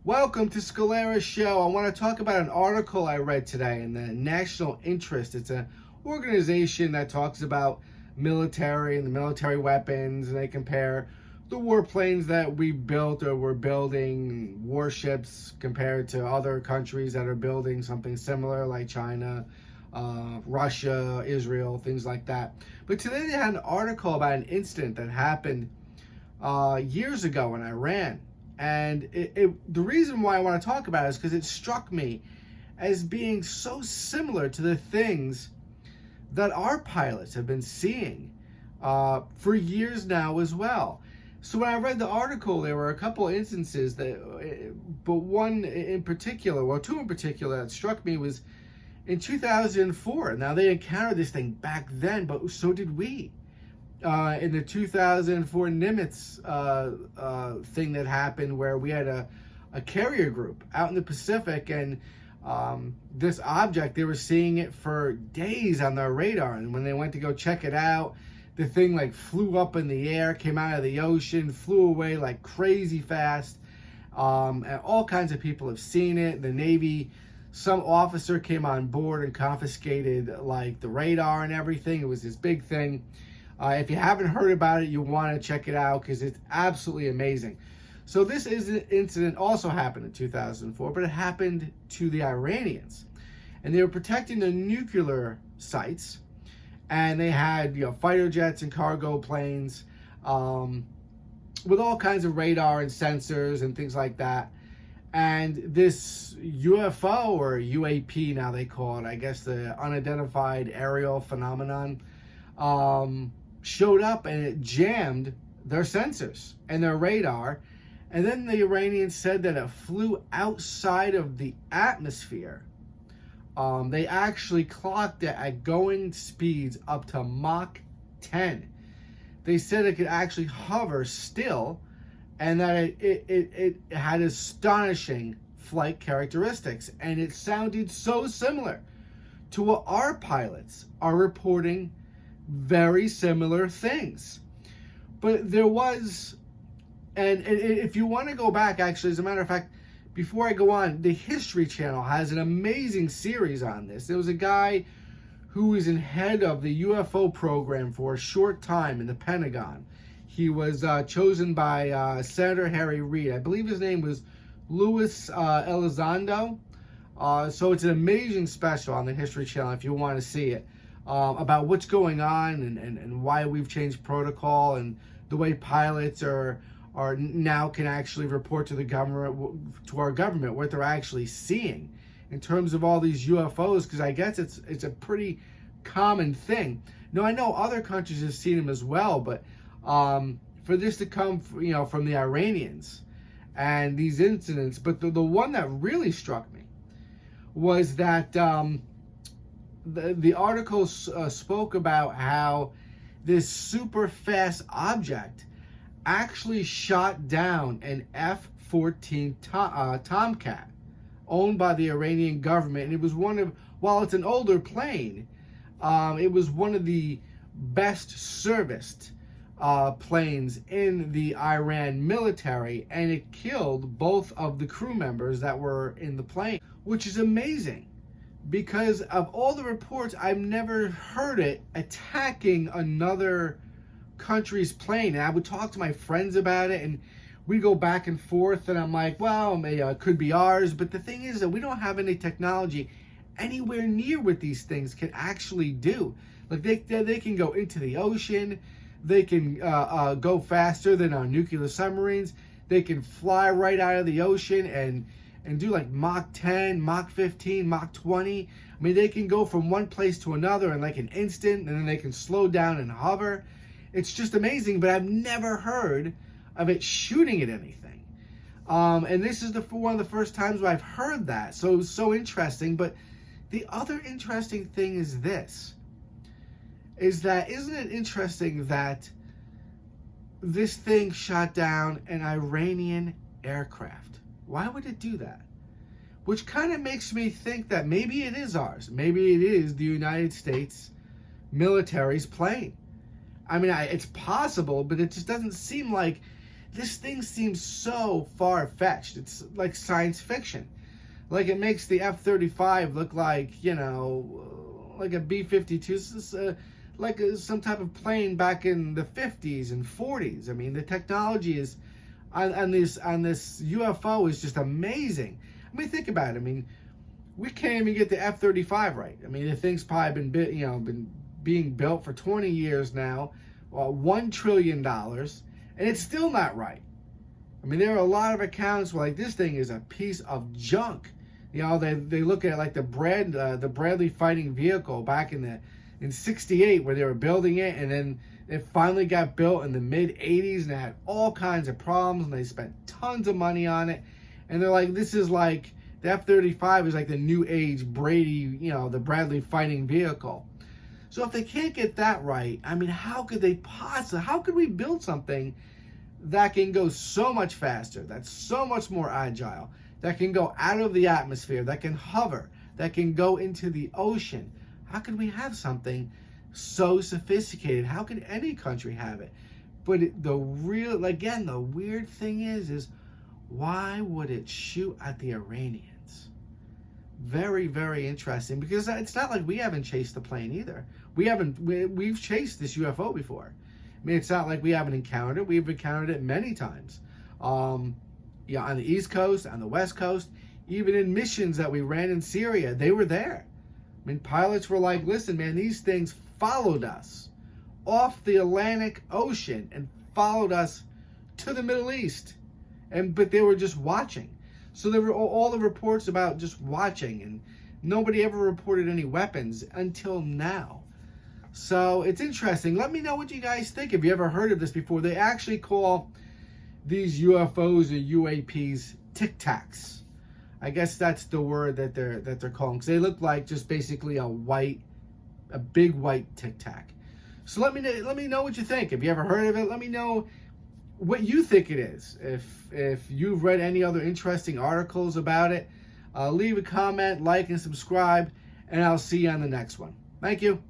Welcome to Scalera Show. I want to talk about an article I read today in the National Interest. It's an organization that talks about military and the military weapons, and they compare the warplanes that we built or we're building, warships, compared to other countries that are building something similar, like China, Russia, Israel, things like that. But today they had an article about an incident that happened years ago in Iran. And the reason why I want to talk about it is because it struck me as being so similar to the things that our pilots have been seeing for years now as well. So when I read the article, there were a couple of instances but one in particular, well, two in particular that struck me was in 2004. Now, they encountered this thing back then, but so did we. In the 2004 Nimitz thing that happened, where we had a carrier group out in the Pacific, and this object, they were seeing it for days on their radar, and when they went to go check it out, the thing like flew up in the air, came out of the ocean, flew away like crazy fast, and all kinds of people have seen it. The Navy, some officer came on board and confiscated like the radar and everything. It was this big thing. If you haven't heard about it, you want to check it out because it's absolutely amazing. So this incident also happened in 2004, but it happened to the Iranians. And they were protecting the nuclear sites, and they had fighter jets and cargo planes with all kinds of radar and sensors and things like that. And this UFO, or UAP now they call it, I guess the unidentified aerial phenomenon, showed up, and it jammed their sensors and their radar. And then the Iranians said that it flew outside of the atmosphere. They actually clocked it at going speeds up to Mach 10. They said it could actually hover still, and that it had astonishing flight characteristics. And it sounded so similar to what our pilots are reporting, very similar things. But there was, and if you want to go back, actually, as a matter of fact, before I go on, the History Channel has an amazing series on this. There was a guy who was in head of the UFO program for a short time in the Pentagon. He was chosen by Senator Harry Reid. I believe his name was Louis Elizondo. So it's an amazing special on the History Channel if you want to see it. About what's going on and why we've changed protocol, and the way pilots are now can actually report to the government, to our government, what they're actually seeing in terms of all these UFOs, because I guess it's a pretty common thing. Now, I know other countries have seen them as well, but for this to come from the Iranians and these incidents, but the one that really struck me was that the article spoke about how this super fast object actually shot down an F-14 Tomcat owned by the Iranian government. And it was while it's an older plane, it was one of the best serviced planes in the Iran military, and it killed both of the crew members that were in the plane, which is amazing. Because of all the reports, I've never heard it attacking another country's plane. And I would talk to my friends about it, and we go back and forth, and I'm like, well, maybe it could be ours. But the thing is that we don't have any technology anywhere near what these things can actually do. Like they can go into the ocean. They can go faster than our nuclear submarines. They can fly right out of the ocean and do like Mach 10, Mach 15, Mach 20. I mean, they can go from one place to another in like an instant, and then they can slow down and hover. It's just amazing, but I've never heard of it shooting at anything. And this is one of the first times where I've heard that. So it was so interesting. But the other interesting thing is this, is that, isn't it interesting that this thing shot down an Iranian aircraft? Why would it do that? Which kind of makes me think that maybe it is ours. Maybe it is the United States military's plane. I mean, it's possible, but it just doesn't seem like this thing seems so far-fetched. It's like science fiction. Like it makes the F-35 look like, you know, like a B-52, like some type of plane back in the 50s and 40s. I mean, the technology is on this UFO is just amazing. I mean, think about it. I mean, we can't even get the F-35 right. I mean, the thing's probably been being built for 20 years now, $1 trillion, and it's still not right. I mean, there are a lot of accounts where like this thing is a piece of junk. You know, they look at like the Bradley fighting vehicle back in '68 where they were building it, and then it finally got built in the mid '80s, and it had all kinds of problems, and they spent tons of money on it, and they're like, this is like the F-35 is like the new age Brady, you know, the Bradley fighting vehicle. So if they can't get that right, I mean, how could we build something that can go so much faster, that's so much more agile, that can go out of the atmosphere, that can hover, that can go into the ocean? How could we have something so sophisticated? How could any country have it? But the weird thing is why would it shoot at the Iranians? Very, very interesting, because it's not like we haven't chased the plane either. We've chased this UFO before. I mean, it's not like we haven't encountered it. We've encountered it many times. Yeah, on the East Coast, on the West Coast, even in missions that we ran in Syria, they were there. I mean, pilots were like, listen, man, these things followed us off the Atlantic Ocean and followed us to the Middle East. But they were just watching. So there were all the reports about just watching, and nobody ever reported any weapons until now. So it's interesting. Let me know what you guys think. Have you ever heard of this before? They actually call these UFOs or UAPs Tic Tacs. I guess that's the word that they're calling, because they look like just basically a big white Tic Tac. So let me know what you think. Have you ever heard of it? Let me know what you think it is. If you've read any other interesting articles about it, leave a comment, like, and subscribe, and I'll see you on the next one. Thank you.